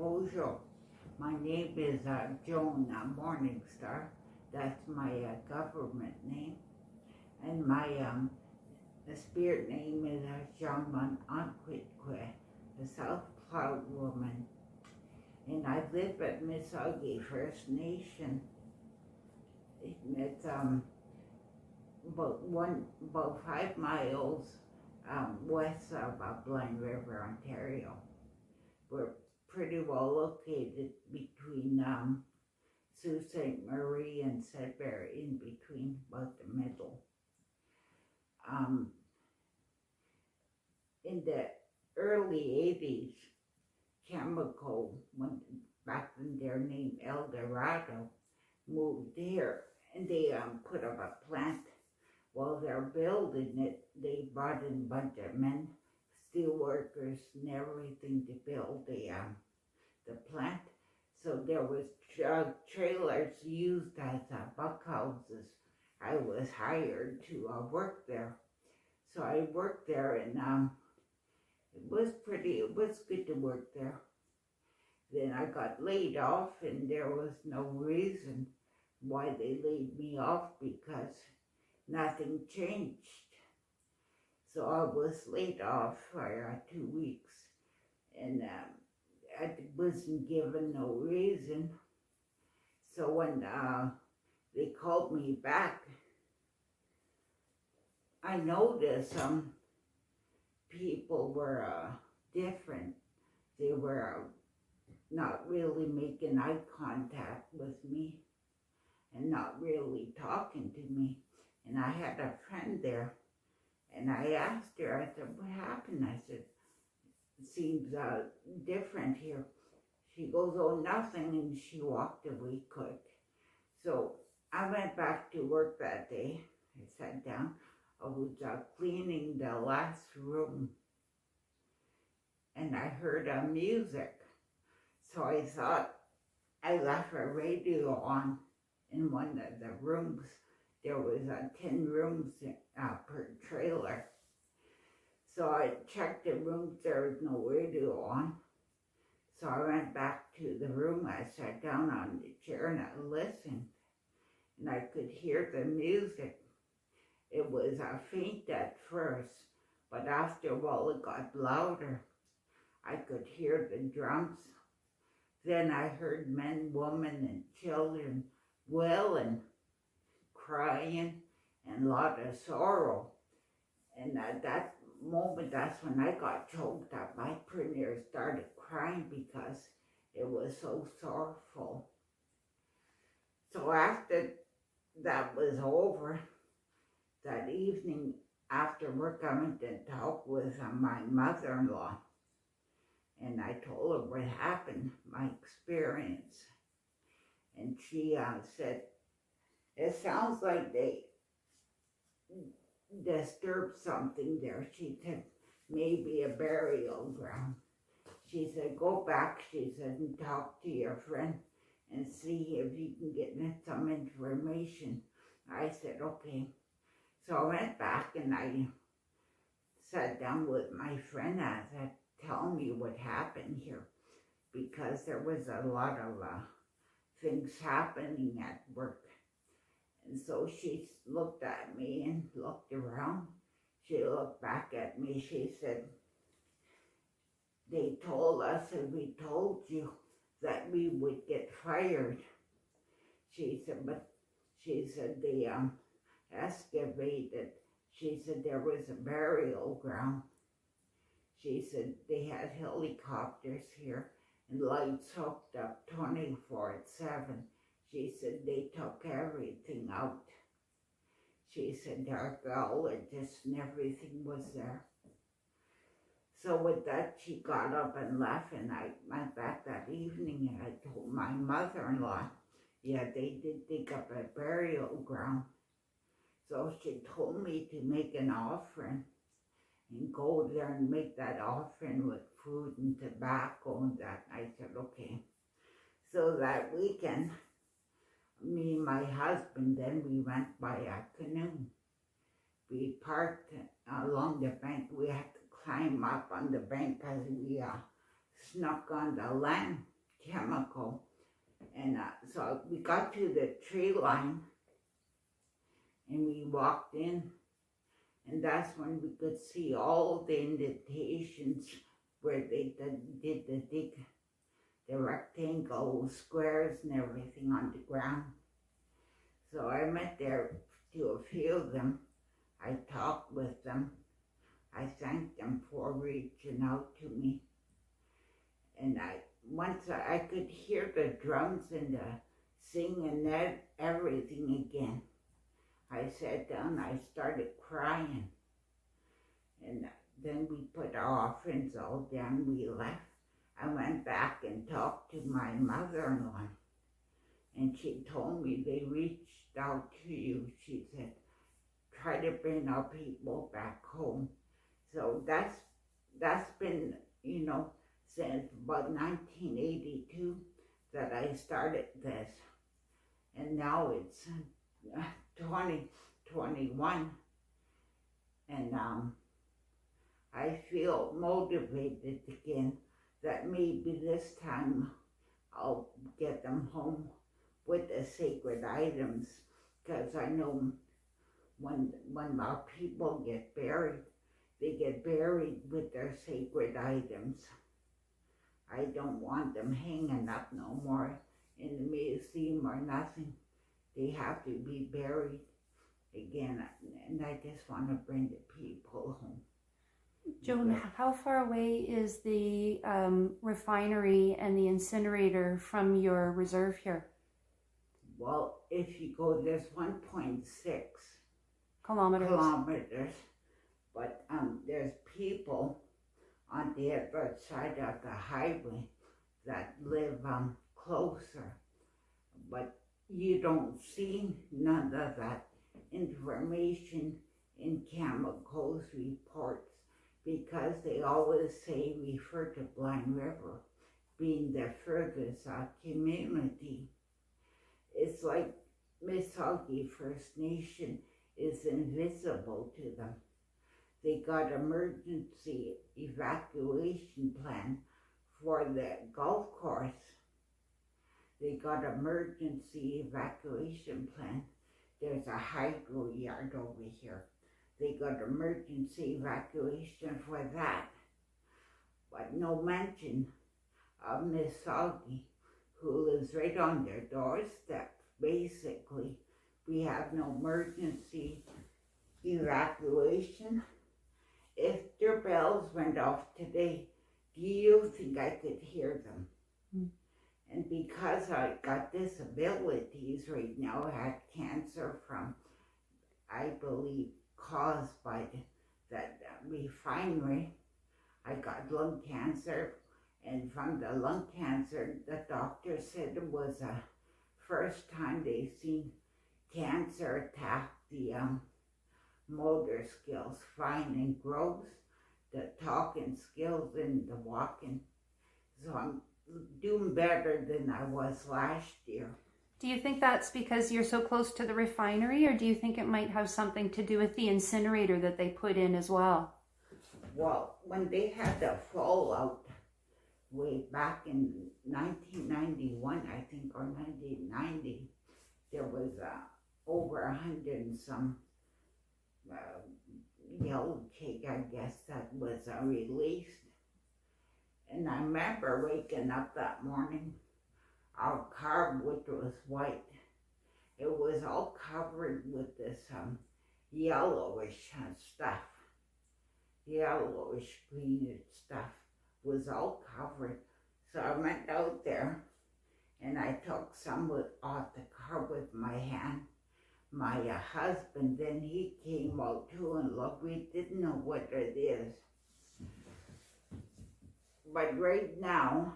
Bonjour. My name is Joan MORNINGSTAR. That's my government name. And my the spirit name is Joan MORNINGSTAR, the South Cloud woman. And I live at Mississaugi First Nation. It's about 5 miles west of Blind River, Ontario. We're pretty well located between Sault Ste. Marie and Sudbury, in between, about the middle. In the early 80s, Chemical, back then their name El Dorado, moved here, and they put up a plant. While they're building it, they brought in a bunch of men, steel workers and everything to build the plant. So there was trailers used as buck houses. I was hired to work there. So I worked there, and it was good to work there. Then I got laid off, and there was no reason why they laid me off, because nothing changed. So I was laid off for 2 weeks, and I wasn't given no reason. So when they called me back, I noticed some people were different. They were not really making eye contact with me and not really talking to me. And I had a friend there, and I asked her, I said, what happened? I said, it seems different here. She goes, oh, nothing, and she walked away quick. So I went back to work that day. I sat down. I was cleaning the last room, and I heard music. So I thought I left a radio on in one of the rooms. There was 10 rooms per trailer. So I checked the rooms, there was no radio on. So I went back to the room, I sat down on the chair and I listened. And I could hear the music. It was faint at first, but after a while it got louder. I could hear the drums. Then I heard men, women, and children wailing, crying, and a lot of sorrow. And at that moment, that's when I got choked up. I pretty near started crying because it was so sorrowful. So after that was over, that evening after work, I went to talk with my mother-in-law. And I told her what happened, my experience. And she said, it sounds like they disturbed something there. She said, maybe a burial ground. She said, go back, she said, and talk to your friend and see if you can get some information. I said, okay. So I went back and I sat down with my friend and I said, tell me what happened here, because there was a lot of things happening at work. And so she looked at me and looked around. She looked back at me. She said, they told us and we told you that we would get fired. She said, but she said they excavated. She said there was a burial ground. She said they had helicopters here and lights hooked up 24/7. She said they took everything out. She said archaeologists and everything was there. So with that, she got up and left, and I went back that evening and I told my mother-in-law, yeah, they did dig up a burial ground. So she told me to make an offering and go there and make that offering with food and tobacco and that. I said, okay. So that weekend, me and my husband, then we went by a canoe. We parked along the bank. We had to climb up on the bank because we snuck on the land. chemical. And so we got to the tree line and we walked in, and that's when we could see all the indentations where they did the rectangle squares and everything on the ground. So I went there to a few of them. I talked with them. I thanked them for reaching out to me. And once I could hear the drums and the singing and everything again. I sat down, I started crying. And then we put our offerings all down, we left. I went back and talked to my mother-in-law. And she told me they reached out to you. She said, try to bring our people back home. So that's been, since about 1982 that I started this. And now it's 2021. And I feel motivated again that maybe this time I'll get them home with the sacred items, because I know when our people get buried, they get buried with their sacred items. I don't want them hanging up no more in the museum or nothing. They have to be buried again, and I just want to bring the people home. Joan, how far away is the refinery and the incinerator from your reserve here? Well, if you go, there's 1.6 kilometers, but there's people on the other side of the highway that live closer, but you don't see none of that information in chemicals reports, because they always say refer to Blind River being the furthest community. It's like Mississaugi First Nation is invisible to them. They got emergency evacuation plan for the golf course. They got emergency evacuation plan. There's a hydro yard over here. They got emergency evacuation for that. But no mention of Mississaugi, who lives right on their doorstep, basically. We have no emergency evacuation. If their bells went off today, do you think I could hear them? Mm. And because I got disabilities right now, I had cancer from, I believe, caused by that refinery. I got lung cancer, and from the lung cancer, the doctor said it was the first time they seen cancer attack the motor skills, fine and growth, the talking skills and the walking. So I'm doing better than I was last year. Do you think that's because you're so close to the refinery, or do you think it might have something to do with the incinerator that they put in as well? Well, when they had the fallout way back in 1991, I think, or 1990, there was over 100 and some yellow cake, I guess, that was released. And I remember waking up that morning, our car, which was white, it was all covered with this yellowish stuff. Yellowish green stuff was all covered. So I went out there and I took some off the car with my hand. My husband, then he came out too, and look, we didn't know what it is. But right now,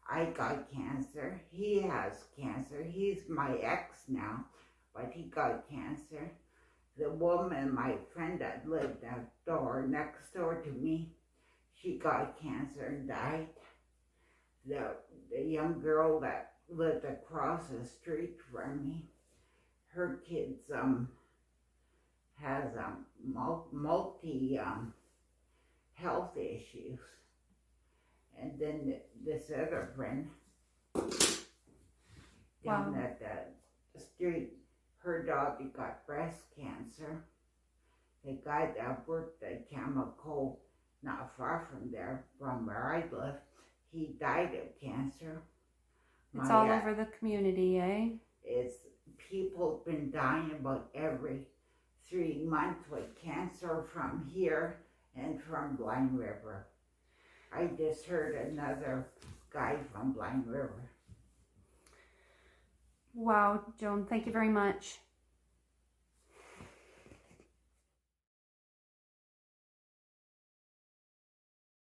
I got cancer. He has cancer. He's my ex now, but he got cancer. The woman, my friend that lived next door to me, she got cancer and died. The young girl that lived across the street from me, her kids has multi health issues, And then this other friend down Wow. at the street, her daughter got breast cancer. The guy that worked at Chemical, not far from there, from where I live, he died of cancer. It's all over the community, eh? It's people been dying about every 3 months with cancer from here and from Blind River. I just heard another guy from Blind River. Wow, Joan, thank you very much.